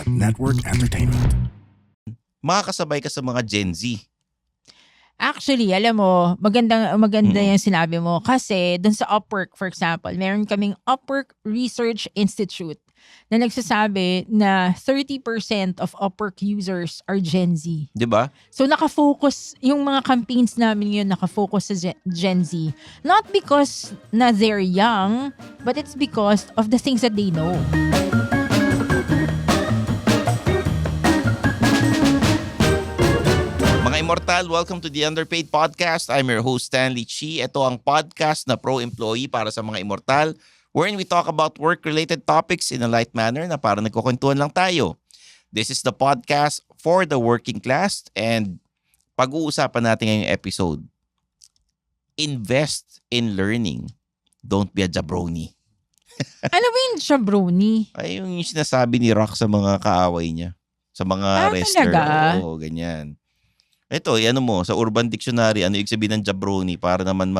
Pod Network Entertainment. Makakasabay ka sa mga Gen Z. Actually, alam mo, maganda yung sinabi mo. Kasi dun sa Upwork, for example, meron kaming Upwork Research Institute na nagsasabi na 30% of Upwork users are Gen Z. Diba? So nakafocus, yung mga campaigns namin yun, nakafocus sa Gen Z. Not because na they're young, but it's because of the things that they know. Mga Immortal, welcome to the Underpaid Podcast. I'm your host, Stanley Chi. Ito ang podcast na pro-employee para sa mga Immortal, wherein we talk about work-related topics in a light manner na parang nagkukwentuhan lang tayo. This is the podcast for the working class, and pag-uusapan natin ngayong episode, invest in learning. Don't be a jabroni. Ano ba yung jabroni? Ay, yung sinasabi ni Rock sa mga kaaway niya. Sa mga wrestler. Talaga? Oo, ganyan. Ito, ano mo, sa Urban Dictionary, ano yung sabihin ng jabroni para naman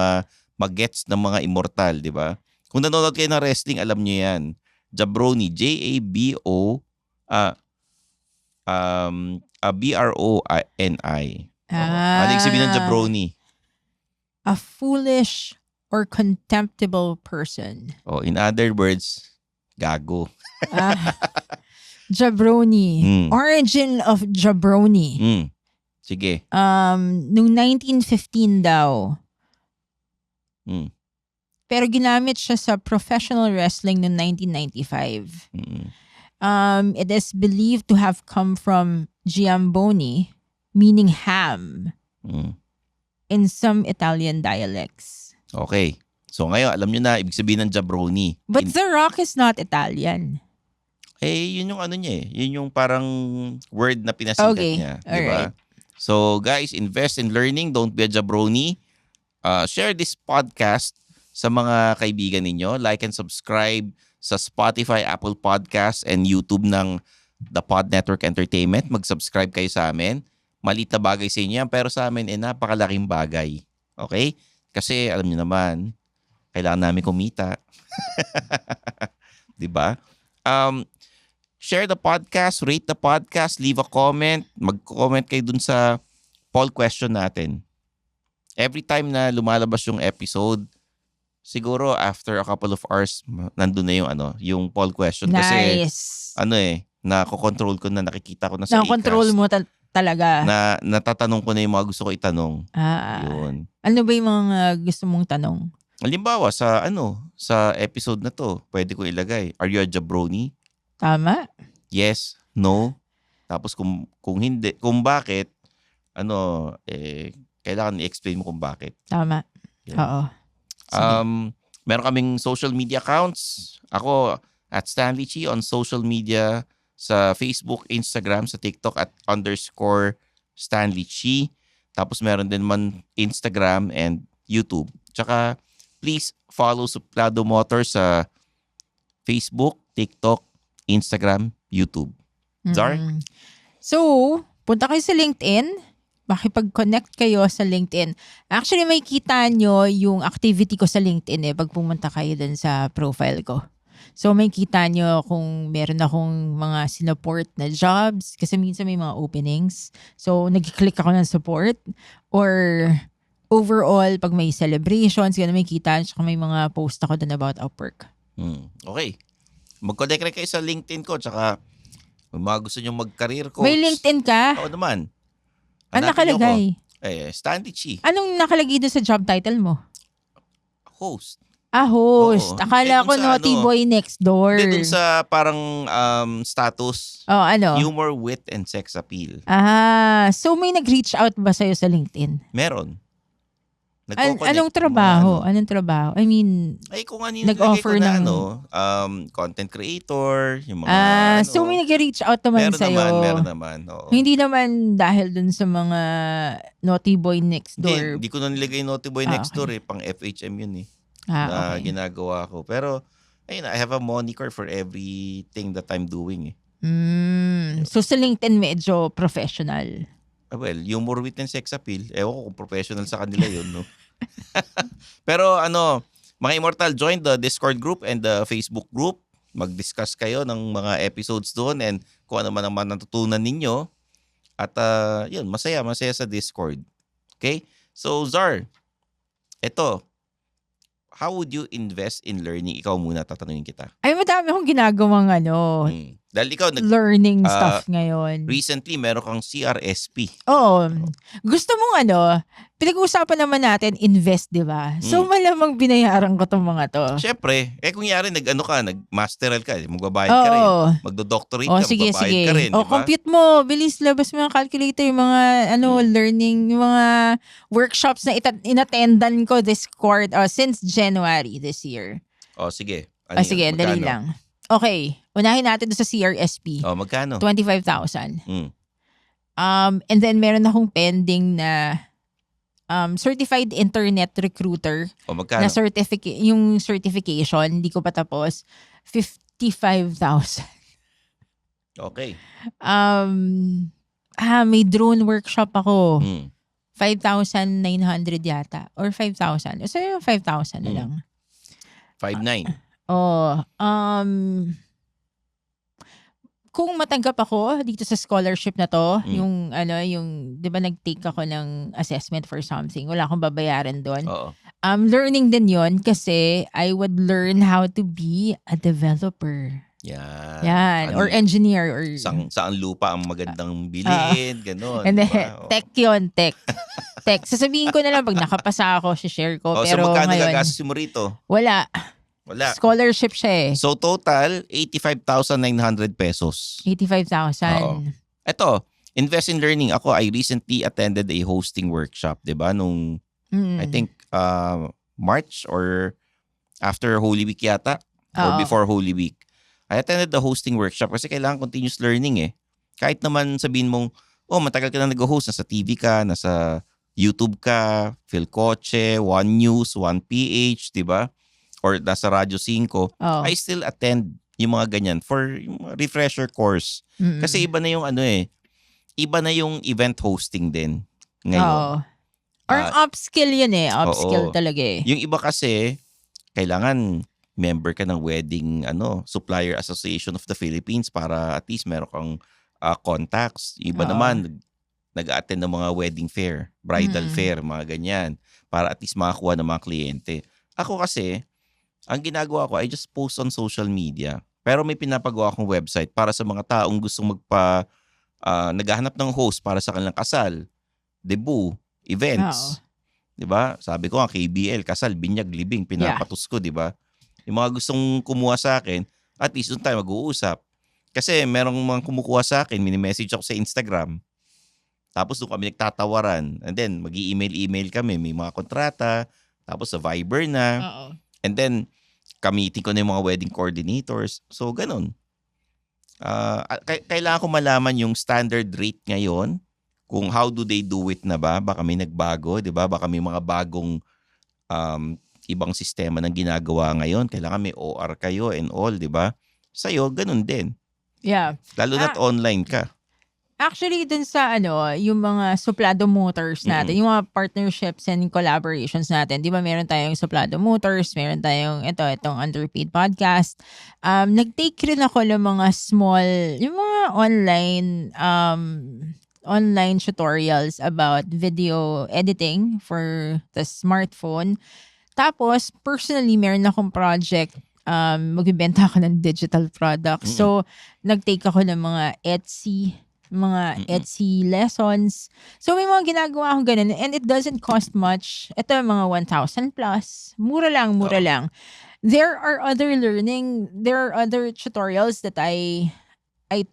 mag-gets ng mga immortal, di ba? Kung nanonood kayo ng wrestling, alam nyo yan. Jabroni, J-A-B-O, B-R-O-N-I. Ano yung sabihin ng jabroni? A foolish or contemptible person. Oh, in other words, gago. Jabroni. Origin of jabroni. Sige. Noong 1915 daw. Pero ginamit siya sa professional wrestling noong 1995. It is believed to have come from giamboni, meaning ham, in some Italian dialects. Okay. So ngayon, alam nyo na, ibig sabihin ng jabroni. But The Rock is not Italian. Yun yung ano niya eh. Yun yung parang word na pinasikat niya. Diba? Alright. So guys, invest in learning. Don't be a jabroni. Share this podcast sa mga kaibigan ninyo. Like and subscribe sa Spotify, Apple Podcasts, and YouTube ng The Pod Network Entertainment. Mag-subscribe kayo sa amin. Maliit na bagay sa inyo yan, pero sa amin napakalaking bagay. Okay? Kasi alam niyo naman, kailangan namin kumita. Diba? Share the podcast, rate the podcast, leave a comment. Mag-comment kayo dun sa poll question natin. Every time na lumalabas yung episode, siguro after a couple of hours, nandun na yung poll question. Nice. Kasi, nakokontrol ko na, nakikita ko na sa Nakontrol mo talaga. Na natatanong ko na yung mga gusto ko itanong. Yun. Ano ba yung mga gusto mong tanong? Halimbawa, sa episode na to, pwede ko ilagay, are you a jabroni? Tama. Yes, no. Tapos kung hindi, kung bakit, kailangan i-explain mo kung bakit. Tama. Yeah. Oo. Meron kaming social media accounts. Ako at Stanley Chi on social media sa Facebook, Instagram, sa TikTok at _Stanley Chi. Tapos meron din man Instagram and YouTube. Tsaka please follow Suplado Motors sa Facebook, TikTok, Instagram, YouTube. Zar? So, punta kayo sa LinkedIn. Makipag-connect kayo sa LinkedIn. Actually, may kita nyo yung activity ko sa LinkedIn pag pumunta kayo dun sa profile ko. So, may kita nyo kung meron akong mga sinuport na jobs. Kasi minsan may mga openings. So, nag-click ako ng support. Or overall, pag may celebrations, gano'n may kita. Tsaka may mga post ako dun about Upwork. Okay. Mag-connect rin kayo sa LinkedIn ko. Tsaka, kung mga gusto nyo mag-career coach. May LinkedIn ka? Oo naman. Ano nakalagay? Stanley Chi. Anong nakalagay doon sa job title mo? Host. Host. Oo. Akala ko Naughty Boy Next Door. Hindi, dun sa parang status. Ano? Humor, wit, and sex appeal. So may nag-reach out ba sa'yo sa LinkedIn? Meron. Anong trabaho? Anong trabaho? I mean, kung ano yung nag-offer na, ng content creator, yung mga so may nag-reach out naman sa'yo. Meron naman. Oo. Hindi naman dahil dun sa mga Naughty Boy Next Door. Hindi ko na nilagay Naughty Boy Next Door pang FHM yun na okay. ginagawa ko. Pero, ayun, I have a moniker for everything that I'm doing. So sa LinkedIn medyo professional. Well, humor, wit, and sex appeal. Ewan ko kung professional sa kanila yun, no? Pero mga Immortal, join the Discord group and the Facebook group. mag-discuss kayo ng mga episodes doon and kung ano man ang natutunan ninyo. At yun, masaya sa Discord. Okay? So, Zar, eto, how would you invest in learning? Ikaw muna, tatanungin kita. Ay, madami akong ginagawang Dahil ikaw, learning stuff ngayon. recently, meron kang CRSP. Oo. Gusto mong pinag-uusapan naman natin, invest, di ba? So, malamang binayaran ko tong mga to. Siyempre, kung yari nag-masteral ka, magbabayad ka rin. Oo. Magdo-doctorate Oh, ka, sige. magbabayad ka rin. O, Diba? compute mo. Bilis, labas mo yung calculator, yung mga learning, yung mga workshops na inattendan ko since January this year. O, sige. Ano yun? Sige, dali Magkano? lang. Okay, unahin natin doon sa CRSP. O, magkano? 25,000. Mm. And then meron akong pending na certified internet recruiter O, na magkano? yung certification, hindi ko pa tapos, 55,000. Okay. May drone workshop ako. Mm. 5,900 yata. Or 5,000. So, yung 5,000 na lang. 5,900. Kung matanggap ako dito sa scholarship na to, Mm. yung 'di ba nag-take ako ng assessment for something, wala akong babayaran doon. Oo. Learning din 'yon kasi I would learn how to be a developer. Yan. Yan, Ano or engineer or saan lupa ang magandang bilhin, gano'n. and then, diba? O. tech 'yon, tech. Tech. Sasabihin ko na lang pag nakapasa ako, share ko. O, so Pero magkano ngayon, gagastos mo rito? wala. Wala. Scholarship siya eh. So total, 85,900 pesos. 85,000. Ito, invest in learning. Ako, I recently attended a hosting workshop, 'di ba? Nung I think March or after Holy Week yata or Oo. before Holy Week. I attended the hosting workshop kasi kailangan continuous learning eh. Kahit naman sabihin mong, matagal ka na nag-host, nasa TV ka, nasa YouTube ka, Phil Coche, One News, One PH, 'di ba? Or nasa Radyo 5, Oo. I still attend yung mga ganyan for yung mga refresher course. Mm-mm. Kasi iba na yung iba na yung event hosting din ngayon. Oo. Or Ah, upskill yun eh. Upskill oo. talaga eh. Yung iba kasi, kailangan member ka ng wedding Supplier Association of the Philippines para at least meron kang contacts. Yung iba Oo. naman, nag-attend ng mga wedding fair, bridal Mm. fair, mga ganyan. Para at least makakuha ng mga kliyente. Ako kasi, ang ginagawa ko, I just post on social media. Pero may pinapagawa akong website para sa mga taong gustong naghahanap ng host para sa kanilang kasal, debut, events. 'Di ba? Sabi ko nga, KBL, kasal, binyag, libing, pinapatos ko, 'di ba? Yung mga gustong kumuha sa akin, at least doon tayo mag-uusap. Kasi merong mga kumukuha sa akin, mini-message ako sa Instagram. Tapos doon kami nagtatawaran. And then, mag-i-email kami. May mga kontrata. Tapos sa Viber na. Oo. And then, kamitin ko na yung mga wedding coordinators. So, ganun. Kailangan ko malaman yung standard rate ngayon. Kung how do they do it na ba? Baka may nagbago, di ba? Baka may mga bagong ibang sistema ng ginagawa ngayon. Kailangan may OR kayo and all, di ba? Sa'yo, ganun din. Yeah. Lalo na't online ka. Actually, dun sa yung mga Suplado Motors natin, yung mga partnerships and collaborations natin, di ba meron tayong Suplado Motors, meron tayong itong Underpaid Podcast. Nag-take rin ako ng mga yung mga online tutorials about video editing for the smartphone. Tapos, personally, meron akong project, magbibenta ako ng digital products. So, nag-take ako ng mga Etsy lessons. So, may mga ginagawa akong ganun. And it doesn't cost much. Ito, mga 1,000 plus. Mura lang. There are other tutorials that I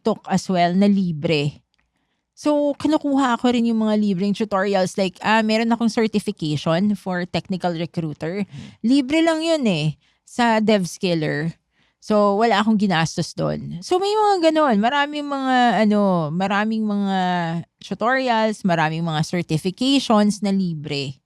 took as well na libre. So, kinukuha ko rin yung mga libreng tutorials. Like, meron akong certification for technical recruiter. Libre lang yun eh, sa DevSkiller. So, wala akong ginastos doon. So, may mga ganon. Maraming mga tutorials, maraming mga certifications na libre.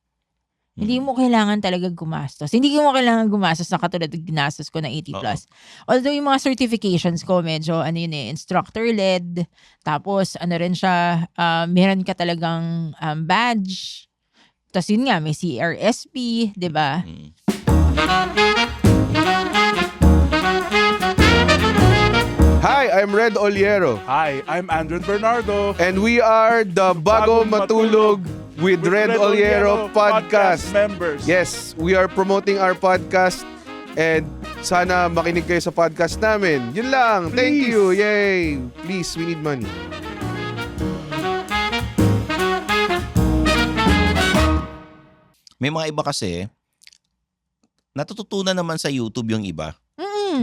Hindi mo kailangan talaga gumastos. Hindi mo kailangan gumastos na katulad ng ginastos ko na 80+. Although yung mga certifications ko, medyo instructor-led. Tapos, rin siya, meron ka talagang badge. Tapos yun nga, may CRSP, di ba? Hi, I'm Red Oliero. Hi, I'm Andrew Bernardo. And we are the Bago Matulog with Red Oliero podcast. Members. Yes, we are promoting our podcast and sana makinig kayo sa podcast namin. Yun lang. Thank Please. you. Yay. Please, we need money. May mga iba kasi, natututunan naman sa YouTube yung iba.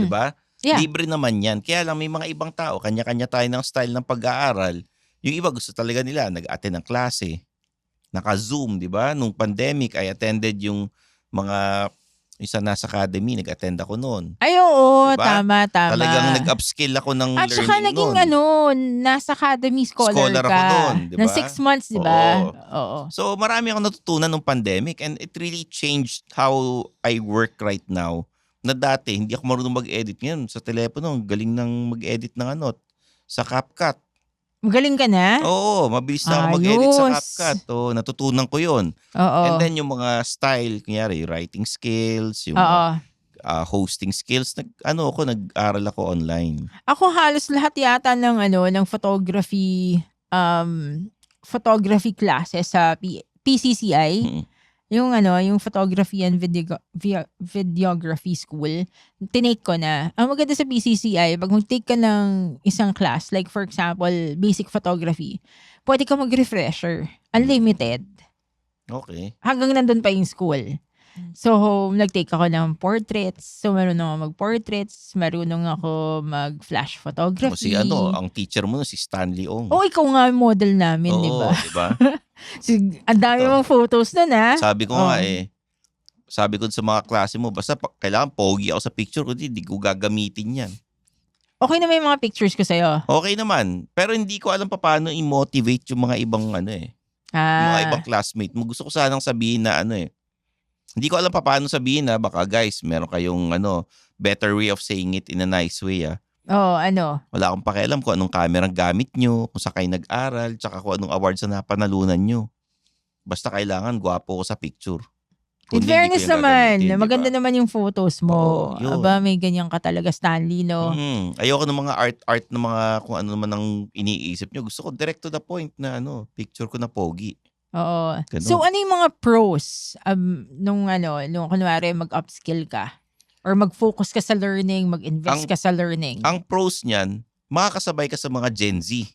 Di ba? Yeah. Libre naman yan. Kaya lang may mga ibang tao, kanya-kanya tayo ng style ng pag-aaral. Yung iba gusto talaga nila, nag-attend ng klase. Naka-Zoom, di ba? Nung pandemic, I attended yung mga isa nasa academy, nag-attend ako noon. Ay, oo, Diba? tama. Talagang nag-upskill ako ng At learning saka naging nasa academy scholar ako ka. nun, di ba? Na 6 months, di ba? Oo. Oo. So marami akong natutunan nung pandemic and it really changed how I work right now. Na dati, hindi ako marunong mag-edit. Ngayon, sa telepono, galing nang mag-edit ng sa CapCut. Magaling ka na? Oo, mabilis na ako mag-edit sa Ayos. CapCut. Oo, natutunan ko yun. Oo. And then yung mga style, kunyari, writing skills, yung Oo. hosting skills, nag-aral ako online. Ako halos lahat yata ng photography photography classes sa PCCI. Mm. Yung photography and videography school, tinake ko na. Ang maganda sa PCCI, pag mag-take ka ng isang class, like for example, basic photography, pwede ka mag-refresher. Unlimited. Okay. Hanggang nandun pa yung school. So, nag-take ako ng portraits. So, marunong ako mag-portraits. Marunong ako mag-flash photography. Kasi ang teacher mo si Stanley Ong. Oh, ikaw nga yung model namin, di ba? di ba? Ang dami mong photos nun, ha? Sabi ko nga sabi ko sa mga klase mo, basta kailangan pogi ako sa picture ko, hindi ko gagamitin yan. Okay na may mga pictures ko sa'yo. Okay naman, pero hindi ko alam paano i-motivate yung mga ibang yung mga ibang classmate mo. Gusto ko sanang sabihin na hindi ko alam paano sabihin na baka guys, meron kayong better way of saying it in a nice way Wala akong pakialam kung anong camera gamit nyo, kung saan kayo nag-aral, tsaka kung anong awards na napanalunan nyo. Basta kailangan gwapo ko sa picture. In Kundi fairness hindi ko yan naman, gagamitin, maganda diba? naman yung photos mo. Oo, yun. Aba, may ganyan ka talaga, Stanley, no? Ayoko ng mga art na mga kung ano naman ang iniisip nyo. Gusto ko direct to the point na picture ko na pogi. Oo. Ganun. So, ano yung mga pros nung kunwari mag-upskill ka? Or mag-focus ka sa learning, mag-invest ka sa learning? Ang pros niyan, makakasabay ka sa mga Gen Z.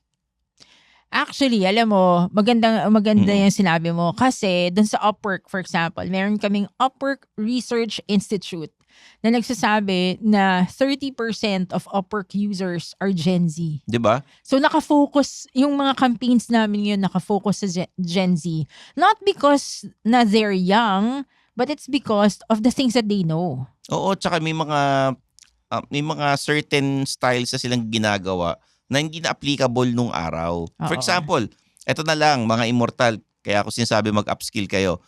Actually, alam mo, maganda yung sinabi mo. Kasi, dun sa Upwork, for example, meron kaming Upwork Research Institute na nagsasabi na 30% of Upwork users are Gen Z. Di ba? So, nakafocus, yung mga campaigns namin yun, nakafocus sa Gen Z. Not because na they're young, but it's because of the things that they know. Oo, tsaka may mga certain styles na silang ginagawa na hindi na applicable nung araw. For Oo. example, eto na lang, mga immortal, kaya ako sinasabi mag-upskill kayo.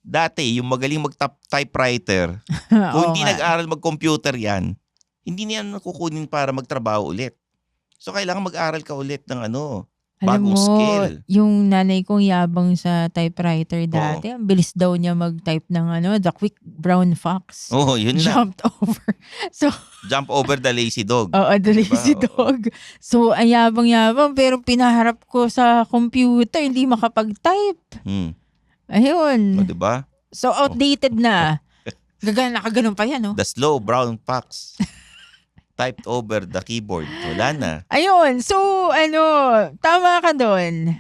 Dati, yung magaling mag-typewriter, kung hindi nag-aral mag-computer yan, hindi niyan nakukunin para magtrabaho ulit. So, kailangan mag-aral ka ulit ng Alam bagong mo, skill. yung nanay kong yabang sa typewriter dati, ang bilis daw niya mag-type ng The Quick Brown Fox. Oo, yun lang. Jumped over. So, Jump over the lazy dog. oo, the lazy Diba? Oo. dog. So, ang yabang-yabang, pero pinaharap ko sa computer, hindi makapag-type. Ayun. O, diba? So, outdated na. Nakaganon pa yan, no? The slow brown fox. Typed over the keyboard. Wala na. Ayun. So, tama ka doon.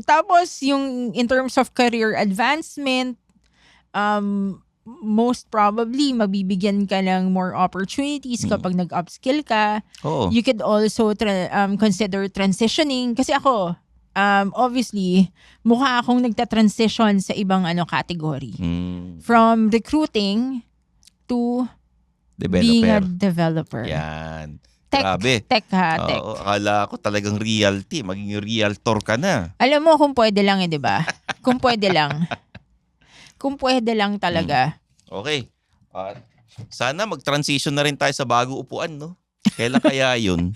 Tapos, yung in terms of career advancement, most probably, mabibigyan ka ng more opportunities kapag nag-upskill ka. Oo. You could also consider transitioning. Kasi ako, obviously, mukha akong nagta-transition sa ibang category. From recruiting to being a developer. Yan. Tech, Grabe. tech. Oo, akala ko talagang realty. Maging realtor ka na. Alam mo kung pwede lang di ba? Kung pwede lang. Kung pwede lang talaga. Okay. Sana mag-transition na rin tayo sa bago upuan, no? Kailan kaya yun?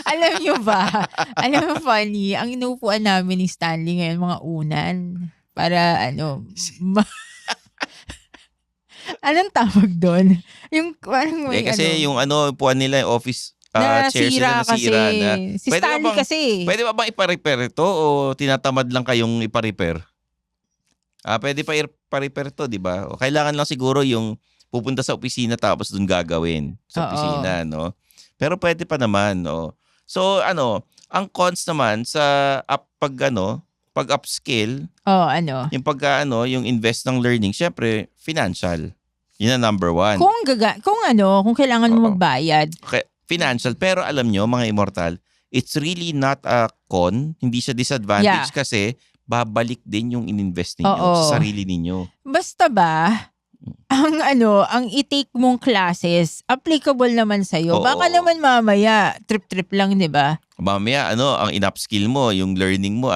Alam nyo ba? Alam mo, funny, ang inuupuan namin ni Stanley ngayon, mga unan. Para anong tawag doon? Yung parang may kasi yung upuan nila, yung chairs sila Nasira kasi. nasira na. Si Stanley kasi. Pwede ba bang ipa-repair ito o tinatamad lang kayong ipa-repair? Pwede pa ipa-repair to, di ba? O kailangan lang siguro yung pupunta sa opisina tapos dun gagawin sa Oo. opisina, no? Pero pwede pa naman, no? So, ang cons naman sa pag-upskill, yung invest ng learning, syempre, financial. Yun ang number one. Kung kailangan mo Oo. magbayad. Okay, financial. Pero alam nyo, mga immortal, it's really not a con. Hindi siya disadvantage kasi babalik din yung ininvest ninyo sa sarili ninyo. Basta ba, ang i-take mong classes, applicable naman sa'yo. Oo. Baka naman mamaya, trip-trip lang, di ba? Mamaya, ang in-upskill mo, yung learning mo,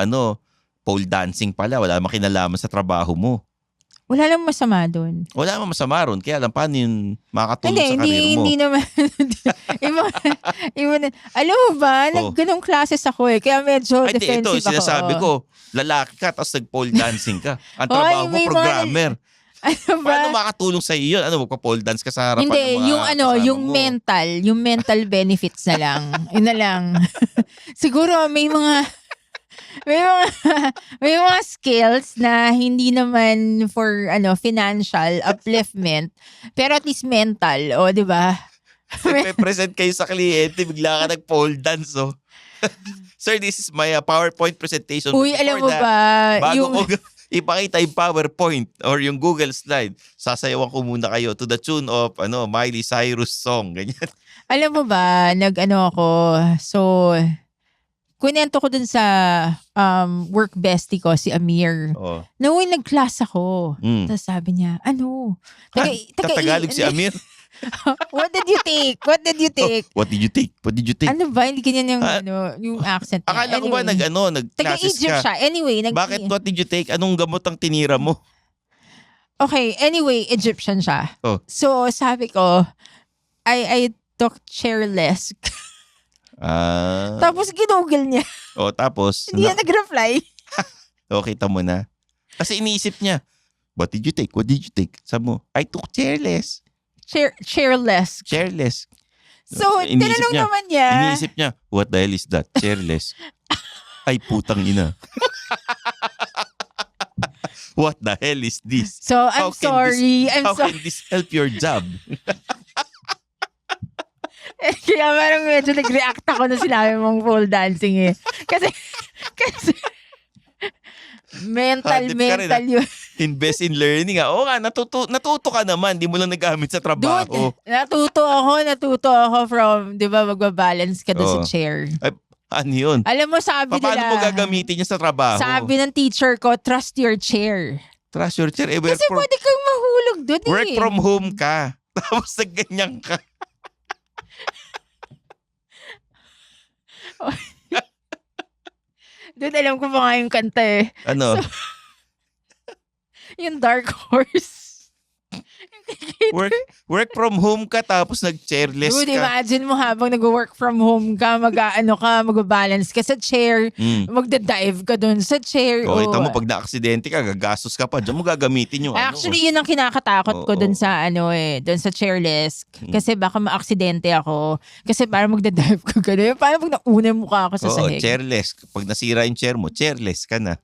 pole dancing pala. Wala namang kinalaman sa trabaho mo. Wala lang masama doon. Wala namang masama ron. Kaya alam, paano yun makakatulong sa karir mo? Hindi naman. Alam mo ba, ganong classes ako Kaya medyo defensive ako. Sinasabi ko, lalaki ka, tapos nag-pole dancing ka. Ang trabaho mo, programmer. Paano makakatulong sa iyo yun? Magpa-pole dance ka sa harapan ng mga yung kasama mo? yung mental benefits na lang. Yun na lang. Siguro may mga skills na hindi naman for financial upliftment, pero at least mental, di ba? Present kayo sa kliyente, bigla ka nag-pole dance, Sir, this is my PowerPoint presentation. Uy, alam mo ba, bago ko ipakita yung PowerPoint or yung Google slide, sasayawan ko muna kayo to the tune of Miley Cyrus song, ganyan. Alam mo ba, ako, so kunento ko dun sa work bestie ko, si Amir. Naway nag-class ako. Tapos sabi niya, Tagalog si Amir? What did you take? What did you take? Ano ba? Hindi ganyan yung accent niya. Akala ko ba nag-classes Taga-Egypt ka? siya. Anyway, Bakit what did you take? Anong gamot ang tinira mo? Okay, anyway, Egyptian siya. So, sabi ko, I took chairless. Tapos ginugol niya. Tapos? Hindi niya nag-reply. Kita mo na. Kasi iniisip niya, what did you take? What did you take? Sabi mo, I took chairless. Chairless. So, tinanong naman niya. Iniisip niya, what the hell is that? Chairless. Ay, putang ina. What the hell is this? So, I'm sorry. How can this help your job? Kaya parang medyo nag-react ako na sinabi mong pole dancing Kasi mental yun. Invest in learning. Oo nga, natuto ka naman. Di mo lang nagamit sa trabaho. Dude, natuto ako from, di ba, magbabalance ka doon sa chair. Ano yun? Alam mo, sabi nila. Paano mo gagamitin niya sa trabaho? Sabi ng teacher ko, trust your chair. Trust your chair? Kasi pwede kang mahulog doon Work from home ka. Tapos nagganyan ka. Doon alam ko pa nga yung kanta Ano? So, yung Dark Horse. Work from home ka tapos nag-chairless Dude, ka. imagine mo habang nag-work from home ka, mag-balance ka sa chair, magda-dive ka dun sa chair. Kita mo, pag na-aksidente ka, gagastos ka pa. Diyan mo gagamitin yung Actually, yun ang kinakatakot ko dun sa dun sa chairless. Kasi baka ma-aksidente ako. Kasi parang magda-dive ka gano'n. Paano pag nauna mukha ako sa sahig? Chairless. Pag nasira yung chair mo, chairless ka na.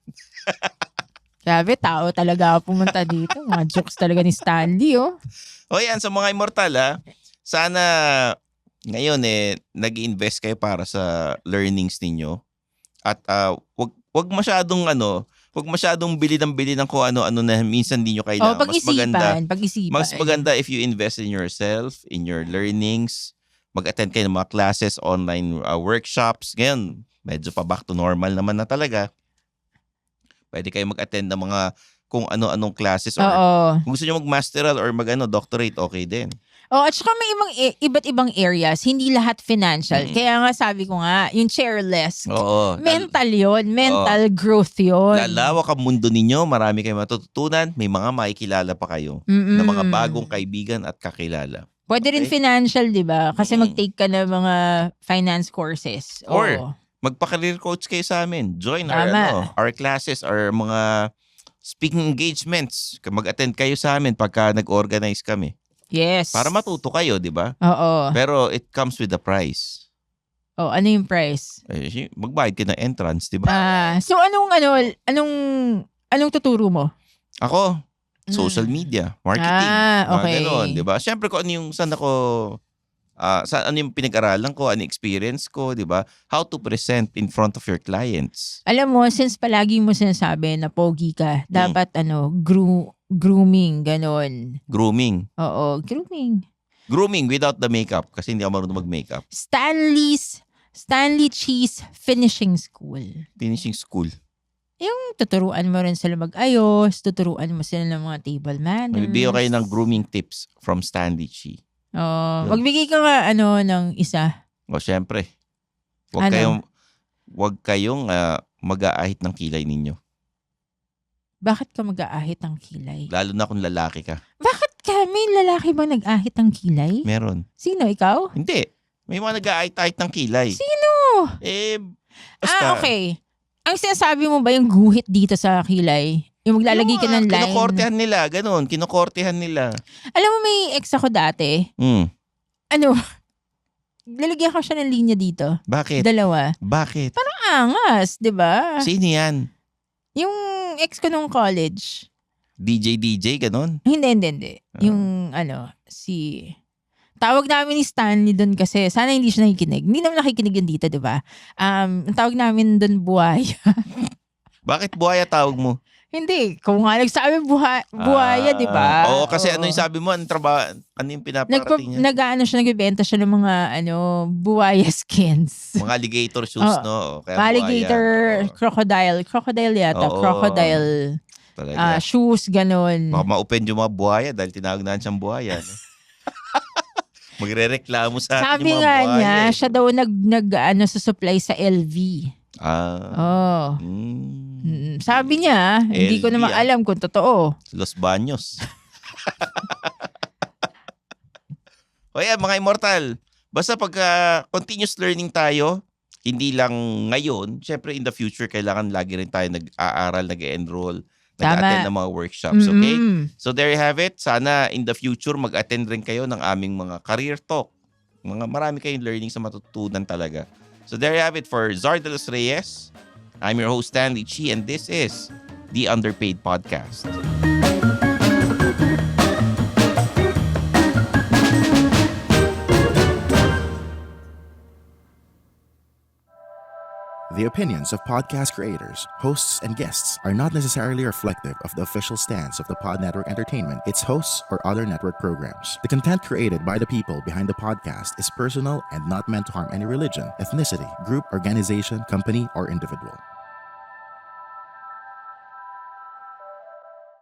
Grabe, tao talaga ako pumunta dito. Mga jokes talaga ni Stanley, yan, sa mga immortal, sana ngayon nag-invest kayo para sa learnings ninyo. At wag masyadong bili ng kung ano-ano na minsan hindi nyo kailangan. Pag-isipan. Mas maganda if you invest in yourself, in your learnings, mag-attend kayo ng mga classes, online workshops. Ngayon, medyo pa back to normal naman na talaga. Pwede kayo mag-attend ng mga kung ano-anong classes or kung gusto nyo mag-masteral or doctorate, okay din. At saka may iba't ibang areas, hindi lahat financial. Kaya nga sabi ko nga, yung chairless, mental yun, mental growth yun. Lalawak ang mundo ninyo, marami kayong matututunan, may mga makikilala pa kayo na mga bagong kaibigan at kakilala. Pwede rin financial, di ba? Kasi mag-take ka ng mga finance courses. Or magpa-career coach kayo sa amin. Join our classes or mga speaking engagements. Mag-attend kayo sa amin pagka nag-organize kami. Yes. Para matuto kayo, di ba? Oo. Pero it comes with a price. Oh, ano yung price? Magbayad ka ng entrance, di ba? So anong tuturo mo? Ako, social media, marketing, Okay. mga ganon, di ba? Siyempre, kung ano yung, saan ako, ano yung pinag-aralan ko, ano yung experience ko, di ba? How to present in front of your clients. Alam mo, since palagi mo sinasabi na pogi ka, dapat grooming, ganon. Grooming. Oo, grooming. Grooming without the makeup kasi hindi ako marunong mag-makeup. Stanley Cheese Finishing School. Finishing school. Yung tuturuan mo rin sila mag-ayos, tuturuan mo sila ng mga table manners. Magbibigay kayo ng grooming tips from Stanley Chi. Magbigay ka nga ng isa. O syempre, wag kayong mag-aahit ng kilay ninyo. Bakit ka mag-aahit ng kilay? Lalo na kung lalaki ka. Bakit ka? May lalaki bang nag-ahit ng kilay? Meron. Sino, ikaw? Hindi. May mga nag-aahit-ahit ng kilay. Sino? Basta. Okay. Ang sinasabi mo ba yung guhit dito sa kilay? Yung maglalagay ka ng line? Kinukortehan nila. Ganun. Kinukortehan nila. Alam mo, may ex ako dati. Lalagyan ko siya ng linya dito. Bakit? Dalawa. Bakit? Parang angas, di ba? Sino yan? Yung ex ko nung college. DJ, ganun? Hindi. Yung tawag namin ni Stanley doon kasi sana hindi siya nakikinig. Hindi naman nakikinig yun dito, di ba? Ang tawag namin doon buhaya. Bakit buhaya tawag mo? Hindi. Kung nga nagsabi buhaya, di ba? Oo, kasi ano yung sabi mo? Ano yung pinaparating niya? Nagbebenta siya ng mga buhaya skins. Mga alligator shoes, no? Kaya alligator, buhaya. Crocodile yata. Oo. Crocodile shoes, ganun. Baka ma-open yung mga buhaya dahil tinawag na siyang buhaya. No? Magre-reklamo sa atin Sabi yung mga nga buhaya. niya, siya daw susupply sa LV. Sabi niya, hindi ko LV, naman alam kung totoo. Los Baños. O yan, mga immortal. Basta pagka continuous learning tayo, hindi lang ngayon, syempre in the future, kailangan lagi rin tayo nag-aaral, nag-enroll, nag-attend ng mga workshops, okay? So there you have it. Sana in the future, mag-attend rin kayo ng aming mga career talk. Marami kayong learning sa matutunan talaga. So there you have it for Zard de los Reyes. I'm your host, Stanley Chi, and this is The Underpaid Podcast. The opinions of podcast creators, hosts, and guests are not necessarily reflective of the official stance of the Pod Network Entertainment, its hosts, or other network programs. The content created by the people behind the podcast is personal and not meant to harm any religion, ethnicity, group, organization, company, or individual.